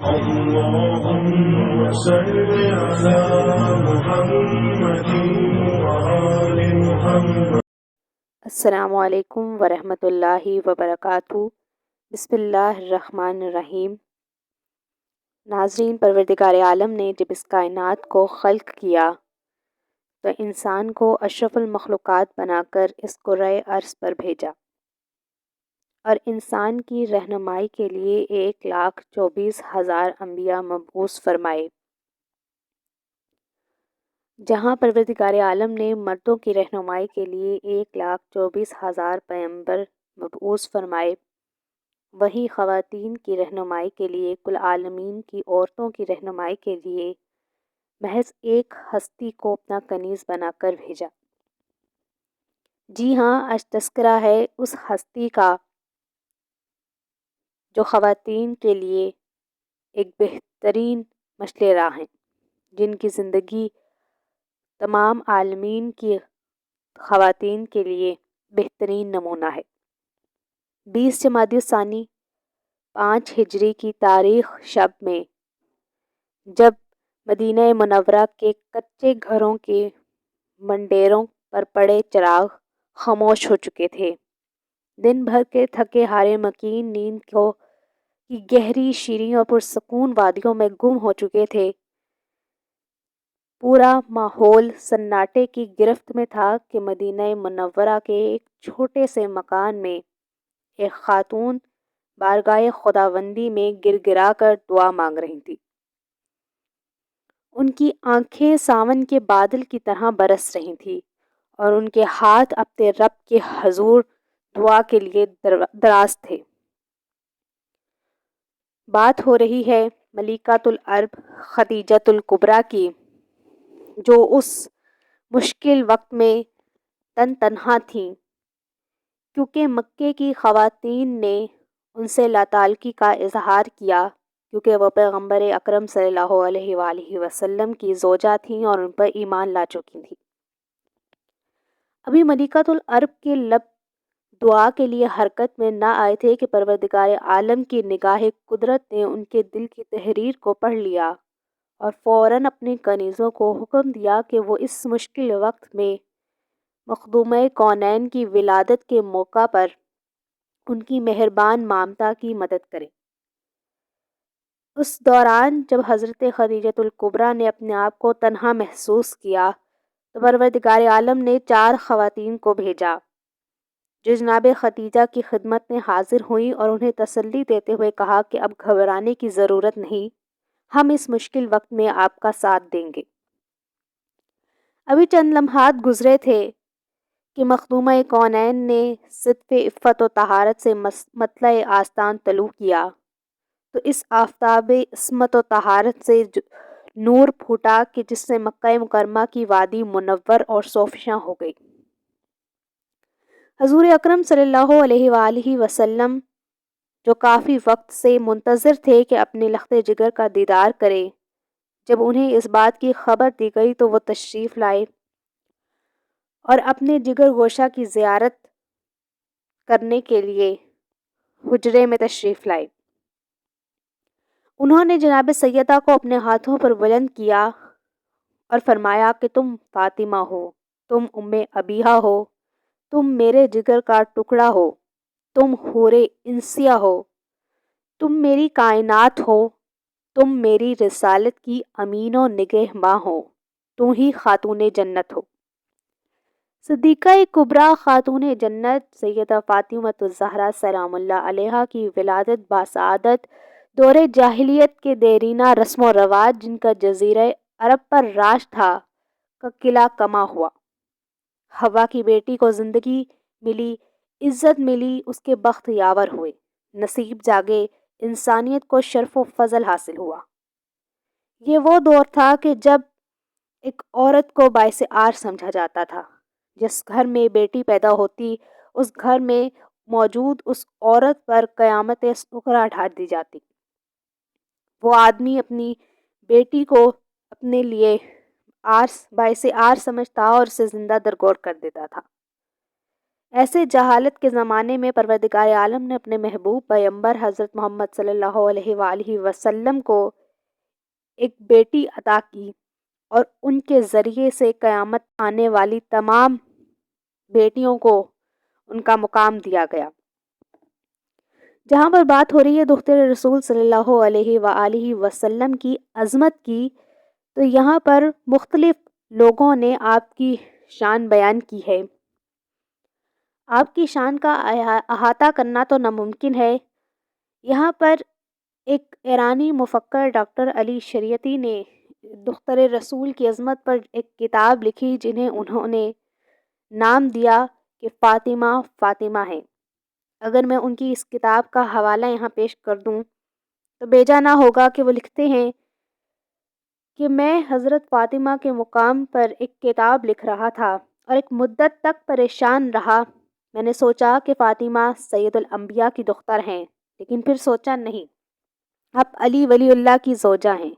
اللهم صل على محمد وآل محمد۔ السلام علیکم ورحمۃ اللہ وبرکاتہ۔ بسم اللہ الرحمن الرحیم۔ ناظرین، پروردگار عالم نے جب اس کائنات کو خلق کیا تو انسان کو اشرف المخلوقات بنا کر اس کرۂ ارض پر بھیجا اور انسان کی رہنمائی کے لیے 1,24,000 انبیاء مبعوث فرمائے۔ جہاں پروردگار عالم نے مردوں کی رہنمائی کے لیے 1,24,000 پیغمبر مبعوث فرمائے، وہیں خواتین کی رہنمائی کے لیے کل عالمین کی عورتوں کی رہنمائی کے لیے محض ایک ہستی کو اپنا کنیز بنا کر بھیجا۔ جی ہاں، آج تذکرہ ہے اس ہستی کا جو خواتین کے لیے ایک بہترین مشعل راہ ہیں، جن کی زندگی تمام عالمین کی خواتین کے لیے بہترین نمونہ ہے۔ 20 جمادی الثانی 5 ہجری کی تاریخ شب میں جب مدینہ منورہ کے کچے گھروں کے منڈیروں پر پڑے چراغ خاموش ہو چکے تھے، دن بھر کے تھکے ہارے مکین نیند کی گہری شیریں اور پرسکون وادیوں میں گم ہو چکے تھے، پورا ماحول سناٹے کی گرفت میں تھا کہ مدینہ منورہ کے ایک چھوٹے سے مکان میں ایک خاتون بارگاہ خداوندی میں گر گرا کر دعا مانگ رہی تھی۔ ان کی آنکھیں ساون کے بادل کی طرح برس رہی تھیں اور ان کے ہاتھ اپنے رب کے حضور دعا کے لیے دراز تھے۔ بات ہو رہی ہے ملکۃ العرب خدیجۃ الکبریٰ کی، جو اس مشکل وقت میں تنہا تھیں، کیونکہ مکے کی خواتین نے ان سے لاتعلقی کا اظہار کیا، کیونکہ وہ پیغمبر اکرم صلی اللہ علیہ وآلہ وسلم کی زوجہ تھیں اور ان پر ایمان لا چکی تھیں۔ ابھی ملکۃ العرب کے لب دعا کے لیے حرکت میں نہ آئے تھے کہ پروردگار عالم کی نگاہ قدرت نے ان کے دل کی تحریر کو پڑھ لیا اور فوراً اپنے کنیزوں کو حکم دیا کہ وہ اس مشکل وقت میں مخدومہ کونین کی ولادت کے موقع پر ان کی مہربان مامتا کی مدد کریں۔ اس دوران جب حضرت خدیجۃ الکبریٰ نے اپنے آپ کو تنہا محسوس کیا تو پروردگار عالم نے 4 خواتین کو بھیجا جو جناب خدیجہ کی خدمت میں حاضر ہوئیں اور انہیں تسلی دیتے ہوئے کہا کہ اب گھبرانے کی ضرورت نہیں، ہم اس مشکل وقت میں آپ کا ساتھ دیں گے۔ ابھی چند لمحات گزرے تھے کہ مخدومہ کونین نے صدف عفت و طہارت سے مطلع آستان طلوع کیا تو اس آفتاب عصمت و طہارت سے نور پھوٹا کہ جس سے مکہ مکرمہ کی وادی منور اور صوفیاں ہو گئی۔ حضور اکرم صلی اللہ علیہ وآلہ وسلم جو کافی وقت سے منتظر تھے کہ اپنے لخت جگر کا دیدار کرے، جب انہیں اس بات کی خبر دی گئی تو وہ تشریف لائے اور اپنے جگر گوشہ کی زیارت کرنے کے لیے حجرے میں تشریف لائے۔ انہوں نے جناب سیدہ کو اپنے ہاتھوں پر بلند کیا اور فرمایا کہ تم فاطمہ ہو، تم ام ابیہا ہو، تم میرے جگر کا ٹکڑا ہو، تم حور انسیہ ہو، تم میری کائنات ہو، تم میری رسالت کی امین و نگہباں ہو، تم ہی خاتون جنت ہو۔ صدیقہ کبریٰ خاتون جنت سیدہ فاطمۃ الزہرا سلام اللہ علیہا کی ولادت باسعادت دور جاہلیت کے دیرینہ رسم و رواج جن کا جزیرہ عرب پر راج تھا کا قلعہ کما ہوا۔ حوا کی بیٹی کو زندگی ملی، عزت ملی، اس کے بخت یاور ہوئے، نصیب جاگے، انسانیت کو شرف و فضل حاصل ہوا۔ یہ وہ دور تھا کہ جب ایک عورت کو باعث عار سمجھا جاتا تھا۔ جس گھر میں بیٹی پیدا ہوتی اس گھر میں موجود اس عورت پر قیامت صغریٰ ڈھا دی جاتی۔ وہ آدمی اپنی بیٹی کو اپنے لیے باعث عار سمجھتا اور اسے زندہ درگور کر دیتا تھا۔ ایسے جہالت کے زمانے میں پروردگار عالم نے اپنے محبوب پیغمبر حضرت محمد صلی اللہ علیہ وآلہ وسلم کو ایک بیٹی عطا کی اور ان کے ذریعے سے قیامت آنے والی تمام بیٹیوں کو ان کا مقام دیا گیا۔ جہاں پر بات ہو رہی ہے دختر رسول صلی اللہ علیہ وآلہ وسلم کی عظمت کی، تو یہاں پر مختلف لوگوں نے آپ کی شان بیان کی ہے۔ آپ کی شان کا احاطہ کرنا تو ناممکن ہے۔ یہاں پر ایک ایرانی مفکر ڈاکٹر علی شریعتی نے دختر رسول کی عظمت پر ایک کتاب لکھی، جنہیں انہوں نے نام دیا کہ فاطمہ فاطمہ ہے۔ اگر میں ان کی اس کتاب کا حوالہ یہاں پیش کر دوں تو بیجا نہ ہوگا کہ وہ لکھتے ہیں کہ میں حضرت فاطمہ کے مقام پر ایک کتاب لکھ رہا تھا اور ایک مدت تک پریشان رہا۔ میں نے سوچا کہ فاطمہ سید الانبیاء کی دختر ہیں، لیکن پھر سوچا نہیں، آپ علی ولی اللہ کی زوجہ ہیں،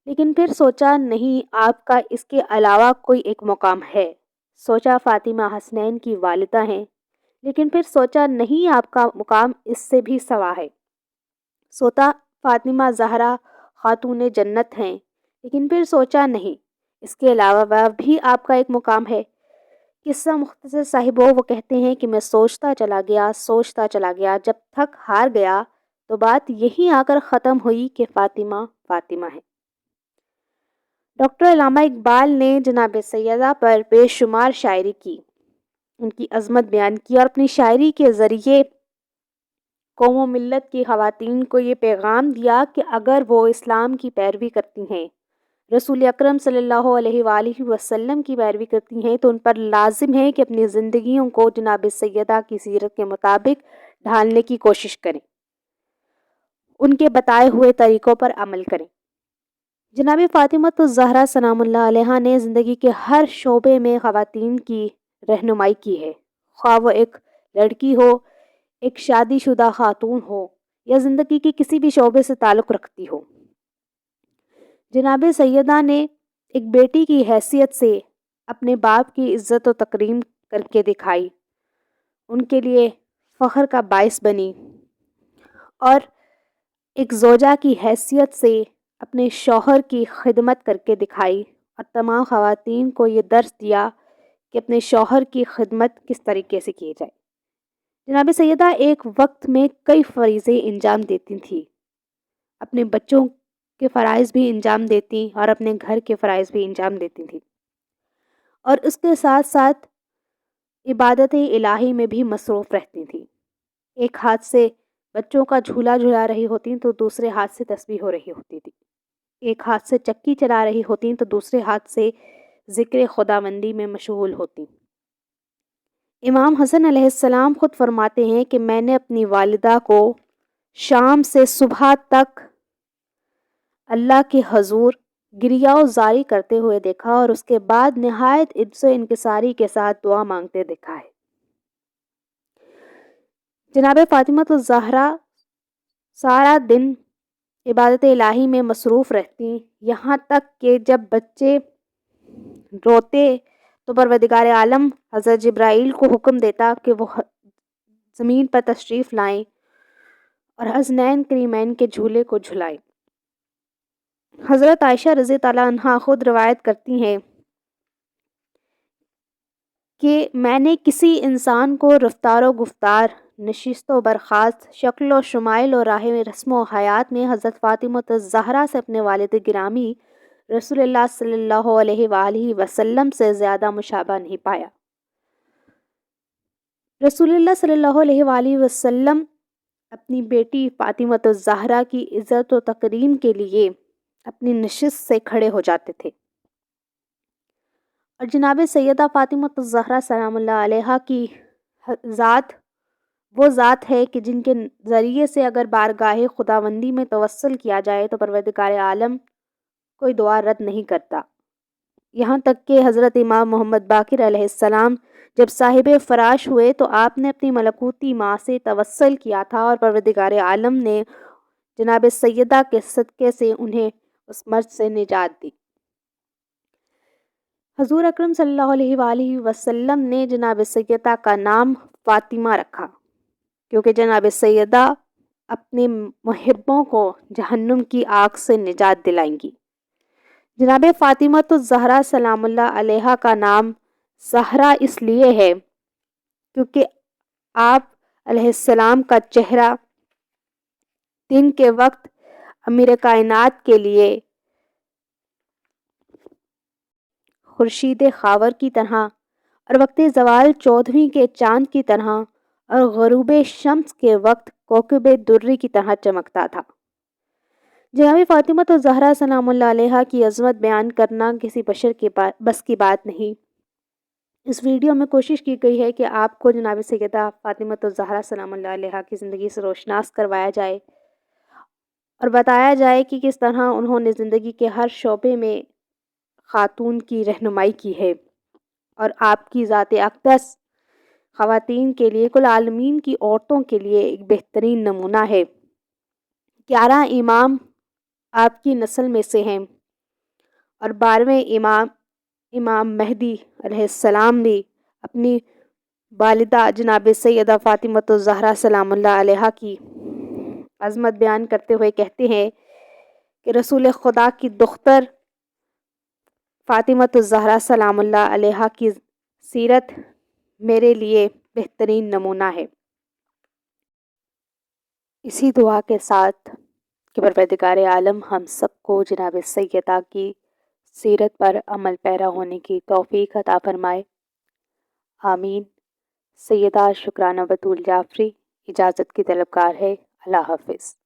لیکن پھر سوچا نہیں، آپ کا اس کے علاوہ کوئی ایک مقام ہے۔ سوچا فاطمہ حسنین کی والدہ ہیں، لیکن پھر سوچا نہیں، آپ کا مقام اس سے بھی سوا ہے۔ سوچا فاطمہ زہرا خاتون جنت ہیں، لیکن پھر سوچا نہیں، اس کے علاوہ بھی آپ کا ایک مقام ہے۔ قصہ مختصر صاحب وہ کہتے ہیں کہ میں سوچتا چلا گیا، جب تھک ہار گیا تو بات یہی آ کر ختم ہوئی کہ فاطمہ فاطمہ ہے۔ ڈاکٹر علامہ اقبال نے جناب سیدہ پر بے شمار شاعری کی، ان کی عظمت بیان کی اور اپنی شاعری کے ذریعے قوم و ملت کی خواتین کو یہ پیغام دیا کہ اگر وہ اسلام کی پیروی کرتی ہیں، رسول اکرم صلی اللہ علیہ وآلہ وسلم کی پیروی کرتی ہیں، تو ان پر لازم ہے کہ اپنی زندگیوں کو جناب سیدہ کی سیرت کے مطابق ڈھالنے کی کوشش کریں، ان کے بتائے ہوئے طریقوں پر عمل کریں۔ جناب فاطمہ الزہرا سلام اللہ علیہا نے زندگی کے ہر شعبے میں خواتین کی رہنمائی کی ہے، خواہ وہ ایک لڑکی ہو، ایک شادی شدہ خاتون ہو، یا زندگی کے کسی بھی شعبے سے تعلق رکھتی ہو۔ جناب سیدہ نے ایک بیٹی کی حیثیت سے اپنے باپ کی عزت و تکریم کر کے دکھائی، ان کے لیے فخر کا باعث بنی، اور ایک زوجہ کی حیثیت سے اپنے شوہر کی خدمت کر کے دکھائی، اور تمام خواتین کو یہ درس دیا کہ اپنے شوہر کی خدمت کس طریقے سے کی جائے۔ جناب سیدہ ایک وقت میں کئی فریضے انجام دیتی تھیں، اپنے بچوں کے فرائض بھی انجام دیتی اور اپنے گھر کے فرائض بھی انجام دیتی تھیں، اور اس کے ساتھ ساتھ عبادت الہی میں بھی مصروف رہتی تھیں۔ ایک ہاتھ سے بچوں کا جھولا جھلا رہی ہوتی تو دوسرے ہاتھ سے تسبیح ہو رہی ہوتی تھی، ایک ہاتھ سے چکی چلا رہی ہوتی تو دوسرے ہاتھ سے ذکر خداوندی میں مشغول ہوتی۔ امام حسن علیہ السلام خود فرماتے ہیں کہ میں نے اپنی والدہ کو شام سے صبح تک اللہ کے حضور گریہ و زاری کرتے ہوئے دیکھا، اور اس کے بعد نہایت عجز و انکساری کے ساتھ دعا مانگتے دیکھا ہے۔ جناب فاطمہ الزہرا سارا دن عبادت الہی میں مصروف رہتی، یہاں تک کہ جب بچے روتے تو پروردگار عالم حضرت جبرائیل کو حکم دیتا کہ وہ زمین پر تشریف لائیں اور حسنین کریمین کے جھولے کو جھلائیں۔ حضرت عائشہ رضی اللہ عنہا خود روایت کرتی ہیں کہ میں نے کسی انسان کو رفتار و گفتار، نشست و برخاست، شکل و شمائل و راہ رسم و حیات میں حضرت فاطمہ الزہرا سے اپنے والد گرامی رسول اللہ صلی اللہ علیہ وآلہ وسلم سے زیادہ مشابہ نہیں پایا۔ رسول اللہ صلی اللہ علیہ وآلہ وسلم اپنی بیٹی فاطمہ الزہرا کی عزت و تکریم کے لیے اپنی نشست سے کھڑے ہو جاتے تھے، اور جناب سیدہ فاطمہ الزہرا سلام اللہ علیہا کی ذات وہ ذات ہے کہ جن کے ذریعے سے اگر بارگاہ خداوندی میں توسل کیا جائے تو پروردگار عالم کوئی دعا رد نہیں کرتا۔ یہاں تک کہ حضرت امام محمد باقر علیہ السلام جب صاحب فراش ہوئے تو آپ نے اپنی ملکوتی ماں سے توسل کیا تھا، اور پروردگار عالم نے جناب سیدہ کے صدقے سے انہیں اس مرض سے نجات دی۔ حضور اکرم صلی اللہ علیہ وآلہ وسلم نے جناب سیدہ کا نام فاطمہ رکھا کیونکہ جناب سیدہ اپنے محبوں کو جہنم کی آگ سے نجات دلائیں گی۔ جناب فاطمہ الزہرا سلام اللہ علیہا کا نام زہرا اس لیے ہے کیونکہ آپ علیہ السلام کا چہرہ دن کے وقت امیر کائنات کے لیے خورشید خاور کی طرح اور وقت زوال 14ویں کے چاند کی طرح اور غروب شمس کے وقت کوکب دری کی طرح چمکتا تھا۔ جناب فاطمہ الزہرا سلام اللہ علیہا کی عظمت بیان کرنا کسی بشر کے بس کی بات نہیں۔ اس ویڈیو میں کوشش کی گئی ہے کہ آپ کو جناب سیدہ فاطمہ الزہرا سلام اللہ علیہا کی زندگی سے روشناس کروایا جائے اور بتایا جائے کہ کس طرح انہوں نے زندگی کے ہر شعبے میں خاتون کی رہنمائی کی ہے اور آپ کی ذات اقدس خواتین کے لیے، کل عالمین کی عورتوں کے لیے ایک بہترین نمونہ ہے۔ 11 امام آپ کی نسل میں سے ہیں اور 12ویں امام مہدی علیہ السلام بھی اپنی والدہ جناب سیدہ فاطمہ الزہرا سلام اللہ علیہا کی عظمت بیان کرتے ہوئے کہتے ہیں کہ رسول خدا کی دختر فاطمہ الزہرا سلام اللہ علیہا کی سیرت میرے لیے بہترین نمونہ ہے۔ اسی دعا کے ساتھ کہ پروردگار عالم ہم سب کو جناب سیدہ کی سیرت پر عمل پیرا ہونے کی توفیق عطا فرمائے، آمین۔ سیدہ شکرانہ بطول جعفری اجازت کی طلبگار ہے۔ اللہ حافظ۔